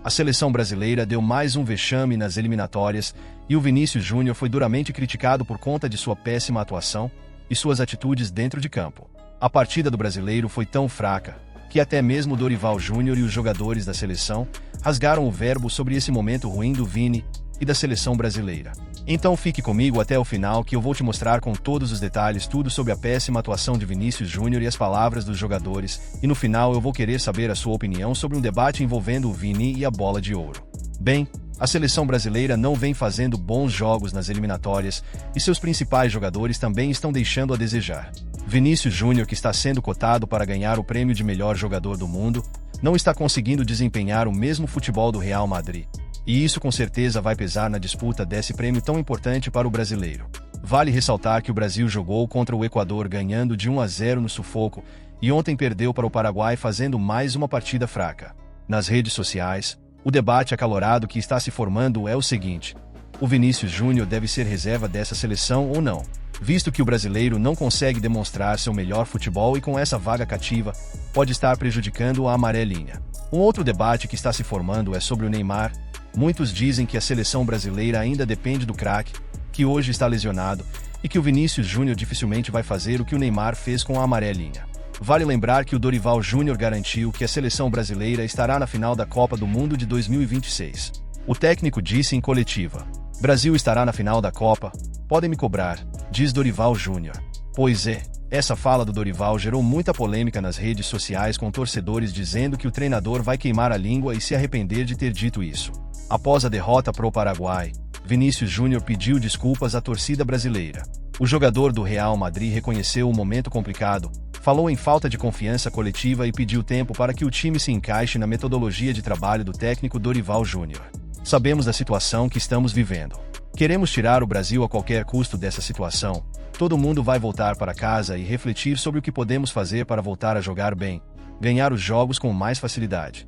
A seleção brasileira deu mais um vexame nas eliminatórias e o Vinícius Júnior foi duramente criticado por conta de sua péssima atuação e suas atitudes dentro de campo. A partida do brasileiro foi tão fraca que até mesmo Dorival Júnior e os jogadores da seleção rasgaram o verbo sobre esse momento ruim do Vini e da seleção brasileira. Então fique comigo até o final que eu vou te mostrar com todos os detalhes tudo sobre a péssima atuação de Vinícius Júnior e as palavras dos jogadores, e no final eu vou querer saber a sua opinião sobre um debate envolvendo o Vini e a bola de ouro. Bem, a seleção brasileira não vem fazendo bons jogos nas eliminatórias e seus principais jogadores também estão deixando a desejar. Vinícius Júnior, que está sendo cotado para ganhar o prêmio de melhor jogador do mundo, não está conseguindo desempenhar o mesmo futebol do Real Madrid. E isso com certeza vai pesar na disputa desse prêmio tão importante para o brasileiro. Vale ressaltar que o Brasil jogou contra o Equador ganhando de 1-0 no sufoco e ontem perdeu para o Paraguai fazendo mais uma partida fraca. Nas redes sociais, o debate acalorado que está se formando é o seguinte: o Vinícius Júnior deve ser reserva dessa seleção ou não? Visto que o brasileiro não consegue demonstrar seu melhor futebol e com essa vaga cativa, pode estar prejudicando a amarelinha. Um outro debate que está se formando é sobre o Neymar. Muitos dizem que a seleção brasileira ainda depende do craque, que hoje está lesionado, e que o Vinícius Júnior dificilmente vai fazer o que o Neymar fez com a amarelinha. Vale lembrar que o Dorival Júnior garantiu que a seleção brasileira estará na final da Copa do Mundo de 2026. O técnico disse em coletiva: "Brasil estará na final da Copa, podem me cobrar", diz Dorival Júnior. Pois é, essa fala do Dorival gerou muita polêmica nas redes sociais, com torcedores dizendo que o treinador vai queimar a língua e se arrepender de ter dito isso. Após a derrota para o Paraguai, Vinícius Júnior pediu desculpas à torcida brasileira. O jogador do Real Madrid reconheceu o momento complicado, falou em falta de confiança coletiva e pediu tempo para que o time se encaixe na metodologia de trabalho do técnico Dorival Júnior. "Sabemos da situação que estamos vivendo. Queremos tirar o Brasil a qualquer custo dessa situação. Todo mundo vai voltar para casa e refletir sobre o que podemos fazer para voltar a jogar bem, ganhar os jogos com mais facilidade.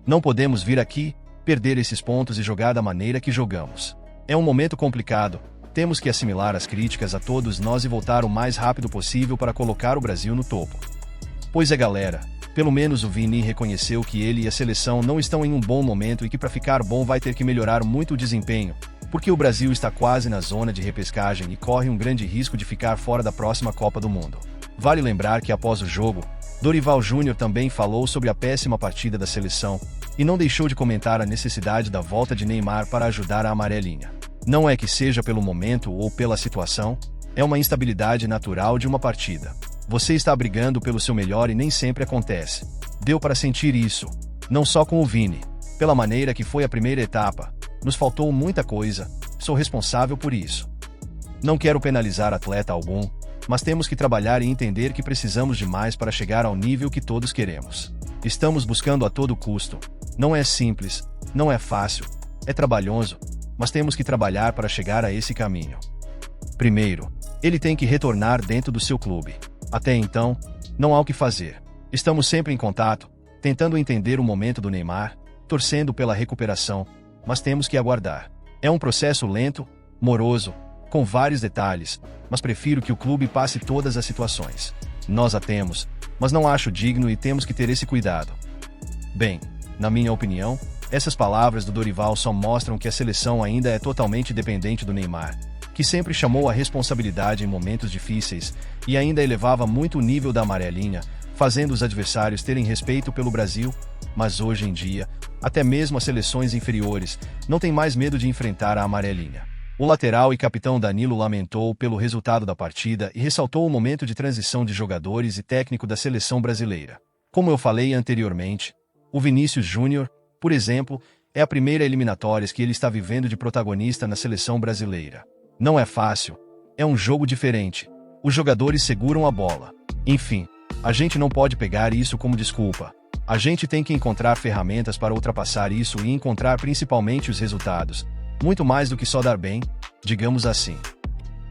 Não podemos vir aqui, perder esses pontos e jogar da maneira que jogamos. É um momento complicado, temos que assimilar as críticas a todos nós e voltar o mais rápido possível para colocar o Brasil no topo." Pois é, galera, pelo menos o Vini reconheceu que ele e a seleção não estão em um bom momento e que para ficar bom vai ter que melhorar muito o desempenho, porque o Brasil está quase na zona de repescagem e corre um grande risco de ficar fora da próxima Copa do Mundo. Vale lembrar que após o jogo, Dorival Júnior também falou sobre a péssima partida da seleção e não deixou de comentar a necessidade da volta de Neymar para ajudar a amarelinha. Não é que seja pelo momento ou pela situação, é uma instabilidade natural de uma partida. Você está brigando pelo seu melhor e nem sempre acontece. Deu para sentir isso, não só com o Vini. Pela maneira que foi a primeira etapa, nos faltou muita coisa, sou responsável por isso. Não quero penalizar atleta algum, mas temos que trabalhar e entender que precisamos de mais para chegar ao nível que todos queremos. Estamos buscando a todo custo. Não é simples, não é fácil, é trabalhoso, mas temos que trabalhar para chegar a esse caminho. Primeiro, ele tem que retornar dentro do seu clube. Até então, não há o que fazer. Estamos sempre em contato, tentando entender o momento do Neymar, torcendo pela recuperação, mas temos que aguardar. É um processo lento, moroso, com vários detalhes, mas prefiro que o clube passe todas as situações. Nós a temos, mas não acho digno e temos que ter esse cuidado. Bem, na minha opinião, essas palavras do Dorival só mostram que a seleção ainda é totalmente dependente do Neymar, que sempre chamou a responsabilidade em momentos difíceis e ainda elevava muito o nível da amarelinha, fazendo os adversários terem respeito pelo Brasil, mas hoje em dia, até mesmo as seleções inferiores não têm mais medo de enfrentar a amarelinha. O lateral e capitão Danilo lamentou pelo resultado da partida e ressaltou o momento de transição de jogadores e técnico da seleção brasileira. Como eu falei anteriormente, o Vinícius Júnior, por exemplo, é a primeira eliminatórias que ele está vivendo de protagonista na seleção brasileira. Não é fácil, é um jogo diferente, os jogadores seguram a bola. Enfim, a gente não pode pegar isso como desculpa. A gente tem que encontrar ferramentas para ultrapassar isso e encontrar principalmente os resultados, muito mais do que só dar bem, digamos assim.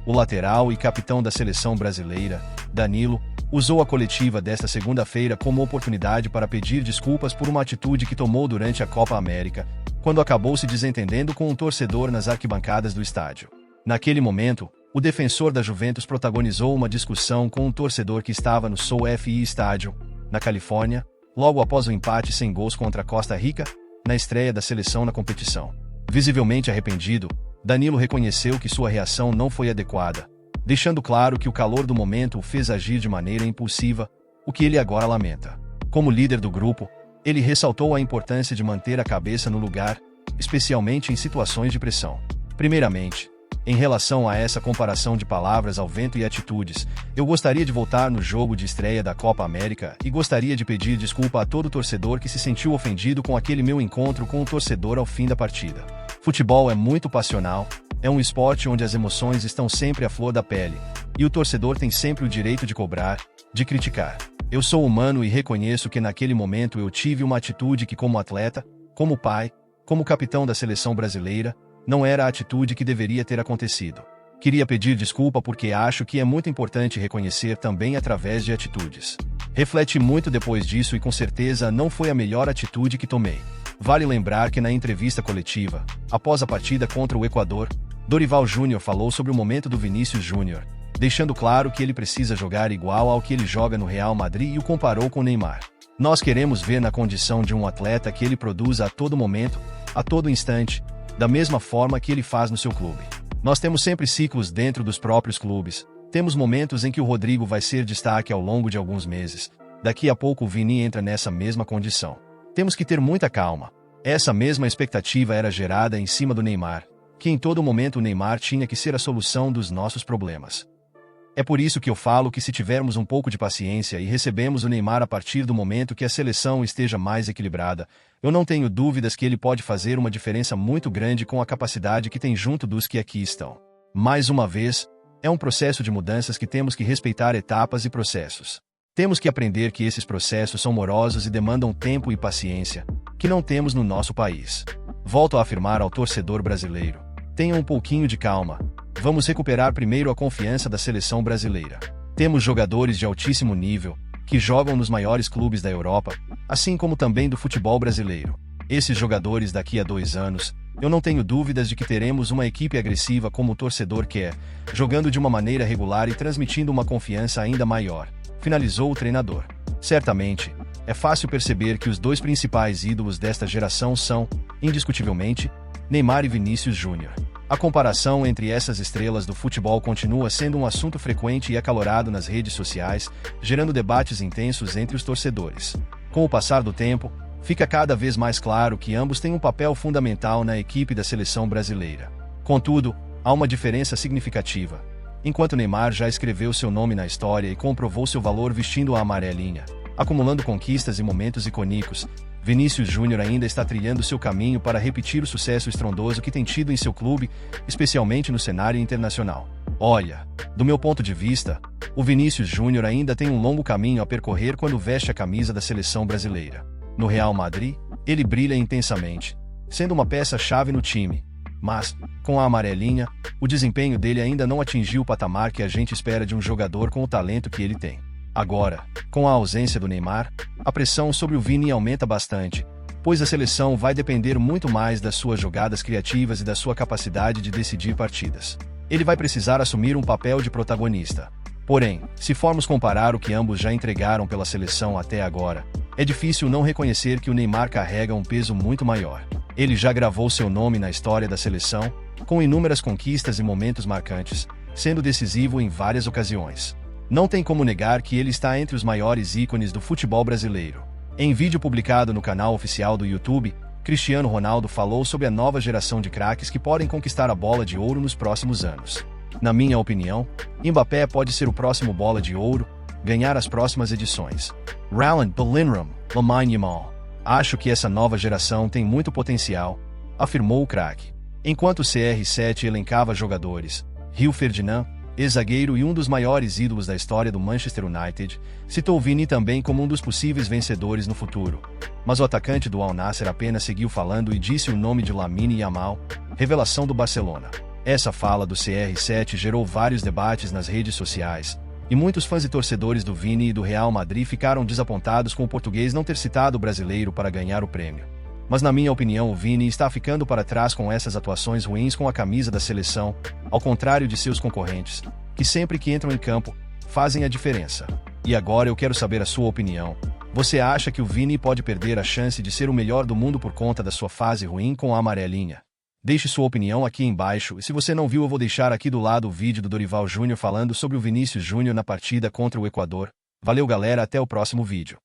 O lateral e capitão da seleção brasileira, Danilo, usou a coletiva desta segunda-feira como oportunidade para pedir desculpas por uma atitude que tomou durante a Copa América, quando acabou se desentendendo com um torcedor nas arquibancadas do estádio. Naquele momento, o defensor da Juventus protagonizou uma discussão com um torcedor que estava no SoFi Stadium, na Califórnia, logo após o empate sem gols contra a Costa Rica, na estreia da seleção na competição. Visivelmente arrependido, Danilo reconheceu que sua reação não foi adequada, deixando claro que o calor do momento o fez agir de maneira impulsiva, o que ele agora lamenta. Como líder do grupo, ele ressaltou a importância de manter a cabeça no lugar, especialmente em situações de pressão. Primeiramente, em relação a essa comparação de palavras ao vento e atitudes, eu gostaria de voltar no jogo de estreia da Copa América e gostaria de pedir desculpa a todo torcedor que se sentiu ofendido com aquele meu encontro com o torcedor ao fim da partida. Futebol é muito passional, é um esporte onde as emoções estão sempre à flor da pele, e o torcedor tem sempre o direito de cobrar, de criticar. Eu sou humano e reconheço que naquele momento eu tive uma atitude que, como atleta, como pai, como capitão da seleção brasileira, não era a atitude que deveria ter acontecido. Queria pedir desculpa porque acho que é muito importante reconhecer também através de atitudes. Refleti muito depois disso e com certeza não foi a melhor atitude que tomei. Vale lembrar que na entrevista coletiva, após a partida contra o Equador, Dorival Júnior falou sobre o momento do Vinícius Júnior, deixando claro que ele precisa jogar igual ao que ele joga no Real Madrid e o comparou com Neymar. Nós queremos ver na condição de um atleta que ele produza a todo momento, a todo instante, da mesma forma que ele faz no seu clube. Nós temos sempre ciclos dentro dos próprios clubes, temos momentos em que o Rodrigo vai ser destaque ao longo de alguns meses, daqui a pouco o Vini entra nessa mesma condição. Temos que ter muita calma. Essa mesma expectativa era gerada em cima do Neymar, que em todo momento o Neymar tinha que ser a solução dos nossos problemas. É por isso que eu falo que se tivermos um pouco de paciência e recebemos o Neymar a partir do momento que a seleção esteja mais equilibrada, eu não tenho dúvidas que ele pode fazer uma diferença muito grande com a capacidade que tem junto dos que aqui estão. Mais uma vez, é um processo de mudanças que temos que respeitar etapas e processos. Temos que aprender que esses processos são morosos e demandam tempo e paciência, que não temos no nosso país. Volto a afirmar ao torcedor brasileiro: tenham um pouquinho de calma. Vamos recuperar primeiro a confiança da seleção brasileira. Temos jogadores de altíssimo nível, que jogam nos maiores clubes da Europa, assim como também do futebol brasileiro. Esses jogadores daqui a 2 anos, eu não tenho dúvidas de que teremos uma equipe agressiva como o torcedor quer, jogando de uma maneira regular e transmitindo uma confiança ainda maior, finalizou o treinador. Certamente, é fácil perceber que os 2 principais ídolos desta geração são, indiscutivelmente, Neymar e Vinícius Júnior. A comparação entre essas estrelas do futebol continua sendo um assunto frequente e acalorado nas redes sociais, gerando debates intensos entre os torcedores. Com o passar do tempo, fica cada vez mais claro que ambos têm um papel fundamental na equipe da seleção brasileira. Contudo, há uma diferença significativa. Enquanto Neymar já escreveu seu nome na história e comprovou seu valor vestindo a amarelinha, acumulando conquistas e momentos icônicos, Vinícius Júnior ainda está trilhando seu caminho para repetir o sucesso estrondoso que tem tido em seu clube, especialmente no cenário internacional. Olha, do meu ponto de vista, o Vinícius Júnior ainda tem um longo caminho a percorrer quando veste a camisa da seleção brasileira. No Real Madrid, ele brilha intensamente, sendo uma peça-chave no time. Mas, com a amarelinha, o desempenho dele ainda não atingiu o patamar que a gente espera de um jogador com o talento que ele tem. Agora, com a ausência do Neymar, a pressão sobre o Vini aumenta bastante, pois a seleção vai depender muito mais das suas jogadas criativas e da sua capacidade de decidir partidas. Ele vai precisar assumir um papel de protagonista. Porém, se formos comparar o que ambos já entregaram pela seleção até agora, é difícil não reconhecer que o Neymar carrega um peso muito maior. Ele já gravou seu nome na história da seleção, com inúmeras conquistas e momentos marcantes, sendo decisivo em várias ocasiões. Não tem como negar que ele está entre os maiores ícones do futebol brasileiro. Em vídeo publicado no canal oficial do YouTube, Cristiano Ronaldo falou sobre a nova geração de craques que podem conquistar a bola de ouro nos próximos anos. Na minha opinião, Mbappé pode ser o próximo bola de ouro, ganhar as próximas edições. Haaland, Bellingham, Lamine Yamal. Acho que essa nova geração tem muito potencial, afirmou o craque. Enquanto o CR7 elencava jogadores, Rio Ferdinand, ex-zagueiro e um dos maiores ídolos da história do Manchester United, citou Vini também como um dos possíveis vencedores no futuro. Mas o atacante do Al Nassr apenas seguiu falando e disse o nome de Lamine Yamal, revelação do Barcelona. Essa fala do CR7 gerou vários debates nas redes sociais, e muitos fãs e torcedores do Vini e do Real Madrid ficaram desapontados com o português não ter citado o brasileiro para ganhar o prêmio. Mas na minha opinião o Vini está ficando para trás com essas atuações ruins com a camisa da seleção, ao contrário de seus concorrentes, que sempre que entram em campo, fazem a diferença. E agora eu quero saber a sua opinião. Você acha que o Vini pode perder a chance de ser o melhor do mundo por conta da sua fase ruim com a amarelinha? Deixe sua opinião aqui embaixo e se você não viu eu vou deixar aqui do lado o vídeo do Dorival Júnior falando sobre o Vinícius Júnior na partida contra o Equador. Valeu galera, até o próximo vídeo.